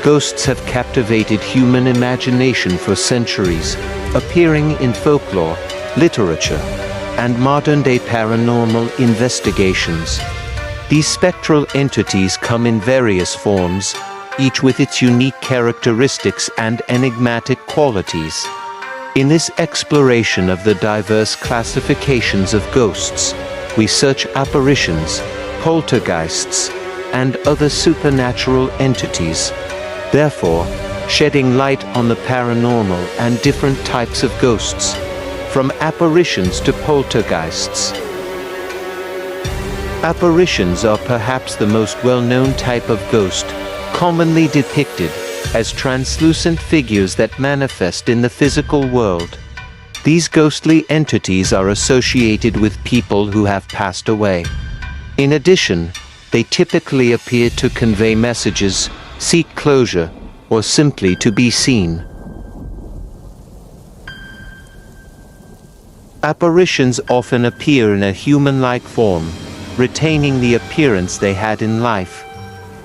Ghosts have captivated human imagination for centuries, appearing in folklore, literature, and modern-day paranormal investigations. These spectral entities come in various forms, each with its unique characteristics and enigmatic qualities. In this exploration of the diverse classifications of ghosts, we search apparitions, poltergeists, and other supernatural entities, therefore shedding light on the paranormal and different types of ghosts, from apparitions to poltergeists. Apparitions are perhaps the most well-known type of ghost, commonly depicted as translucent figures that manifest in the physical world. These ghostly entities are associated with people who have passed away. In addition, they typically appear to convey messages, seek closure, or simply to be seen. Apparitions often appear in a human-like form, retaining the appearance they had in life.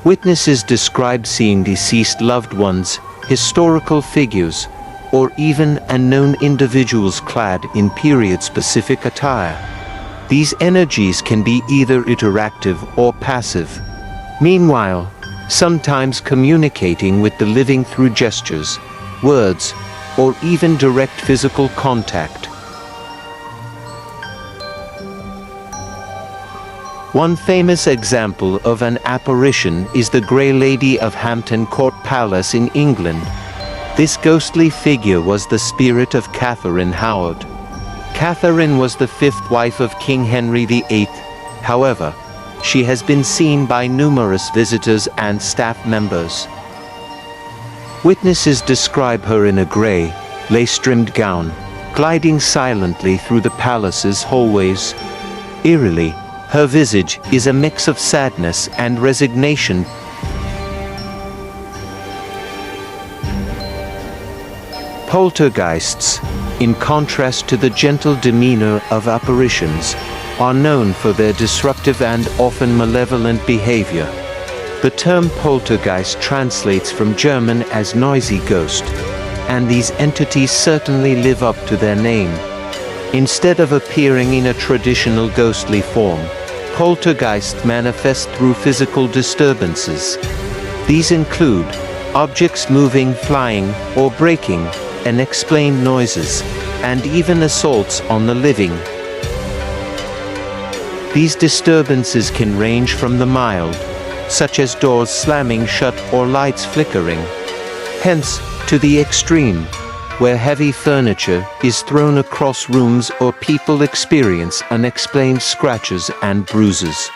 Witnesses describe seeing deceased loved ones, historical figures, or even unknown individuals clad in period-specific attire. These energies can be either interactive or passive. Meanwhile, sometimes communicating with the living through gestures, words, or even direct physical contact. One famous example of an apparition is the Grey Lady of Hampton Court Palace in England. This ghostly figure was the spirit of Catherine Howard. Catherine was the fifth wife of King Henry VIII. However, she has been seen by numerous visitors and staff members. Witnesses describe her in a grey, lace-trimmed gown, gliding silently through the palace's hallways. Eerily, her visage is a mix of sadness and resignation. Poltergeists, in contrast to the gentle demeanor of apparitions, are known for their disruptive and often malevolent behavior. The term poltergeist translates from German as noisy ghost, and these entities certainly live up to their name. Instead of appearing in a traditional ghostly form, poltergeists manifest through physical disturbances. These include objects moving, flying, or breaking, unexplained noises, and even assaults on the living. These disturbances can range from the mild, such as doors slamming shut or lights flickering, hence to the extreme, where heavy furniture is thrown across rooms or people experience unexplained scratches and bruises.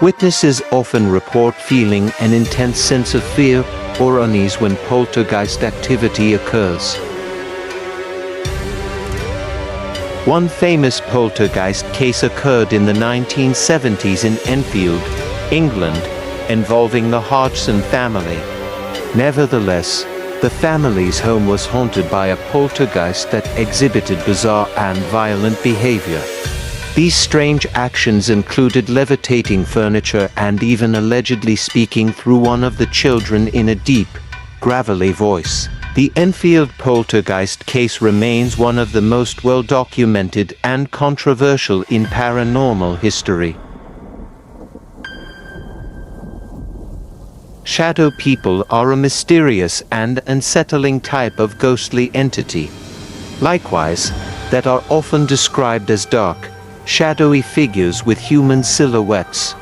Witnesses often report feeling an intense sense of fear or unease when poltergeist activity occurs. One famous poltergeist case occurred in the 1970s in Enfield, England, involving the Hodgson family. Nevertheless, the family's home was haunted by a poltergeist that exhibited bizarre and violent behavior. These strange actions included levitating furniture and even allegedly speaking through one of the children in a deep, gravelly voice. The Enfield poltergeist case remains one of the most well-documented and controversial in paranormal history. Shadow people are a mysterious and unsettling type of ghostly entity. Likewise, that are often described as dark, shadowy figures with human silhouettes.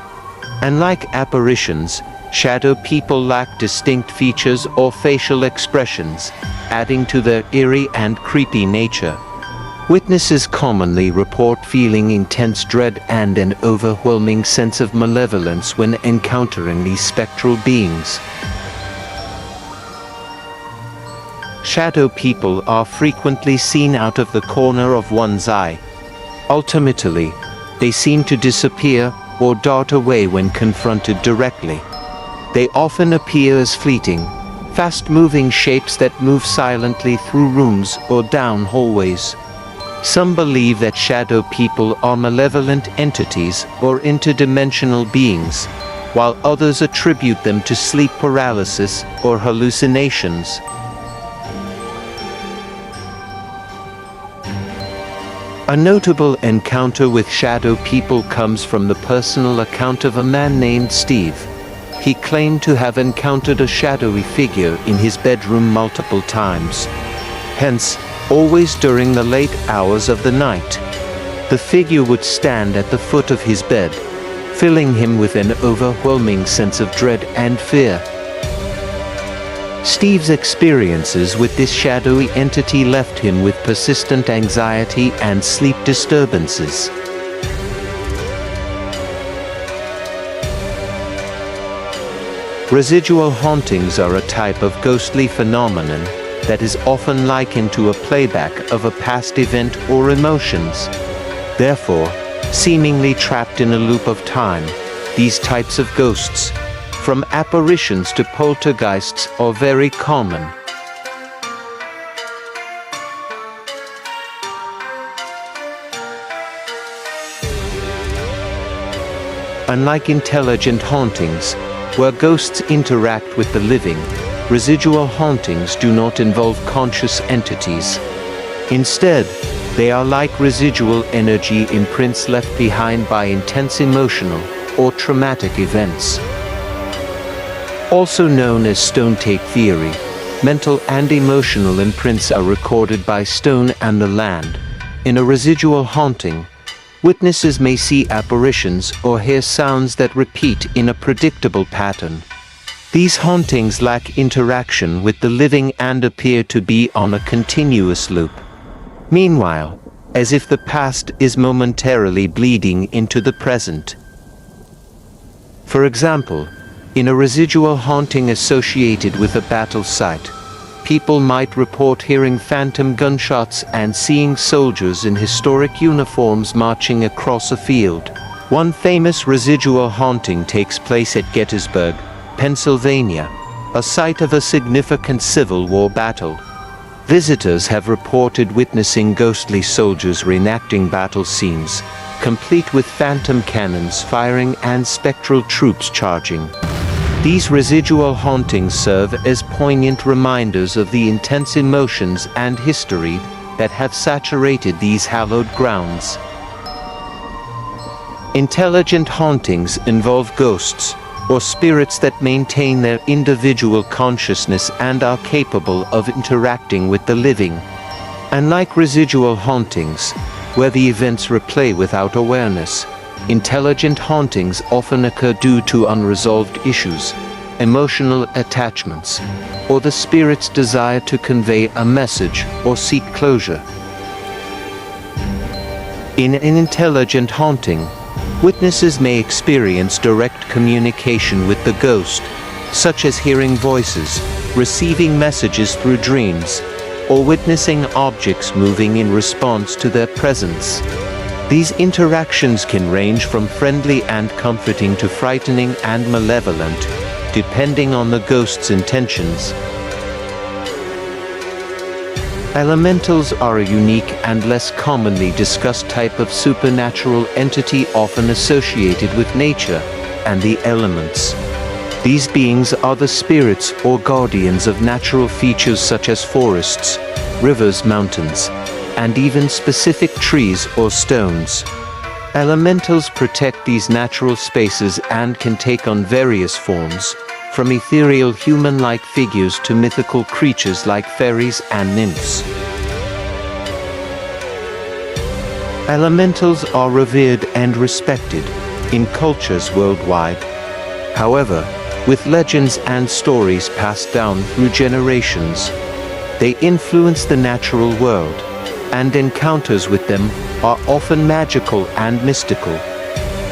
Unlike apparitions, shadow people lack distinct features or facial expressions, adding to their eerie and creepy nature. Witnesses commonly report feeling intense dread and an overwhelming sense of malevolence when encountering these spectral beings. Shadow people are frequently seen out of the corner of one's eye. Ultimately, they seem to disappear or dart away when confronted directly. They often appear as fleeting, fast-moving shapes that move silently through rooms or down hallways. Some believe that shadow people are malevolent entities or interdimensional beings, while others attribute them to sleep paralysis or hallucinations. A notable encounter with shadow people comes from the personal account of a man named Steve. He claimed to have encountered a shadowy figure in his bedroom multiple times. Hence, always during the late hours of the night. The figure would stand at the foot of his bed, filling him with an overwhelming sense of dread and fear. Steve's experiences with this shadowy entity left him with persistent anxiety and sleep disturbances. Residual hauntings are a type of ghostly phenomenon that is often likened to a playback of a past event or emotions. Therefore, seemingly trapped in a loop of time, these types of ghosts, from apparitions to poltergeists, are very common. Unlike intelligent hauntings, where ghosts interact with the living, residual hauntings do not involve conscious entities. Instead, they are like residual energy imprints left behind by intense emotional or traumatic events. Also known as stone tape theory, mental and emotional imprints are recorded by stone and the land. In a residual haunting, witnesses may see apparitions or hear sounds that repeat in a predictable pattern. These hauntings lack interaction with the living and appear to be on a continuous loop. Meanwhile, as if the past is momentarily bleeding into the present. For example, in a residual haunting associated with a battle site, people might report hearing phantom gunshots and seeing soldiers in historic uniforms marching across a field. One famous residual haunting takes place at Gettysburg, Pennsylvania, a site of a significant Civil War battle. Visitors have reported witnessing ghostly soldiers reenacting battle scenes, complete with phantom cannons firing and spectral troops charging. These residual hauntings serve as poignant reminders of the intense emotions and history that have saturated these hallowed grounds. Intelligent hauntings involve ghosts, or spirits that maintain their individual consciousness and are capable of interacting with the living. Unlike residual hauntings, where the events replay without awareness, intelligent hauntings often occur due to unresolved issues, emotional attachments, or the spirit's desire to convey a message or seek closure. In an intelligent haunting, witnesses may experience direct communication with the ghost, such as hearing voices, receiving messages through dreams, or witnessing objects moving in response to their presence. These interactions can range from friendly and comforting to frightening and malevolent, depending on the ghost's intentions. Elementals are a unique and less commonly discussed type of supernatural entity often associated with nature and the elements. These beings are the spirits or guardians of natural features such as forests, rivers, mountains, and even specific trees or stones. Elementals protect these natural spaces and can take on various forms, from ethereal human-like figures to mythical creatures like fairies and nymphs. Elementals are revered and respected in cultures worldwide. However, with legends and stories passed down through generations, they influence the natural world, and encounters with them are often magical and mystical.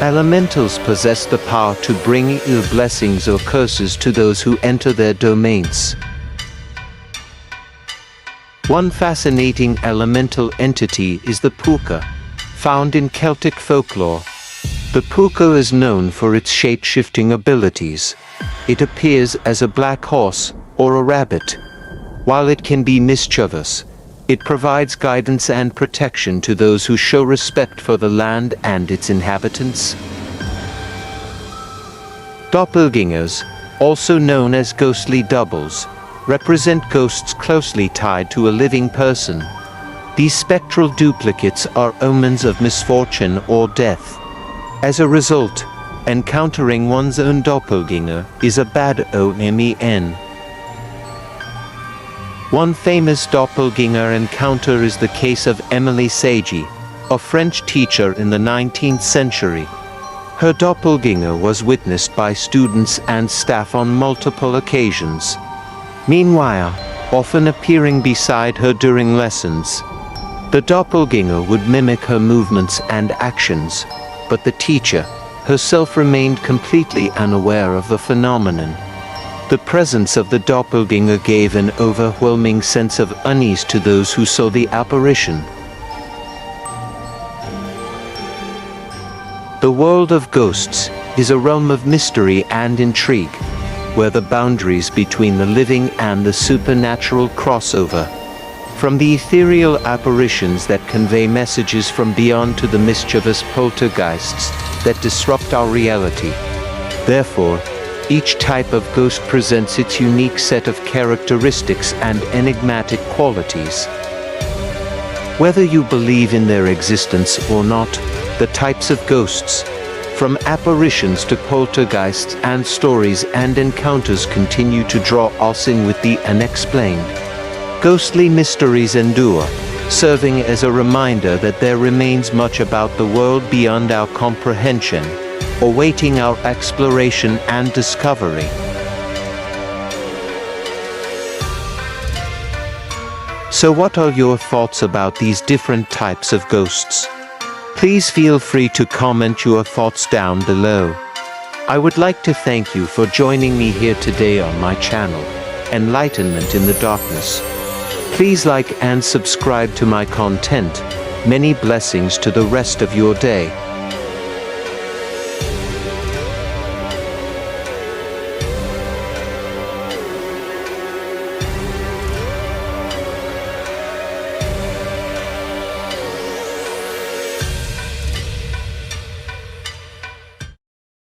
Elementals possess the power to bring ill blessings or curses to those who enter their domains. One fascinating elemental entity is the puka, found in Celtic folklore. The puka is known for its shape-shifting abilities. It appears as a black horse or a rabbit. While it can be mischievous, it provides guidance and protection to those who show respect for the land and its inhabitants. Doppelgangers, also known as ghostly doubles, represent ghosts closely tied to a living person. These spectral duplicates are omens of misfortune or death. As a result, encountering one's own doppelganger is a bad omen. One famous doppelganger encounter is the case of Émilie Sagi, a French teacher in the 19th century. Her doppelganger was witnessed by students and staff on multiple occasions. Meanwhile, often appearing beside her during lessons, the doppelganger would mimic her movements and actions, but the teacher herself remained completely unaware of the phenomenon. The presence of the doppelganger gave an overwhelming sense of unease to those who saw the apparition. The world of ghosts is a realm of mystery and intrigue, where the boundaries between the living and the supernatural cross over. From the ethereal apparitions that convey messages from beyond to the mischievous poltergeists that disrupt our reality. Therefore, each type of ghost presents its unique set of characteristics and enigmatic qualities. Whether you believe in their existence or not, the types of ghosts, from apparitions to poltergeists and stories and encounters, continue to draw us in with the unexplained. Ghostly mysteries endure, serving as a reminder that there remains much about the world beyond our comprehension, awaiting our exploration and discovery. So what are your thoughts about these different types of ghosts? Please feel free to comment your thoughts down below. I would like to thank you for joining me here today on my channel, Enlightenment in the Darkness. Please like and subscribe to my content. Many blessings to the rest of your day.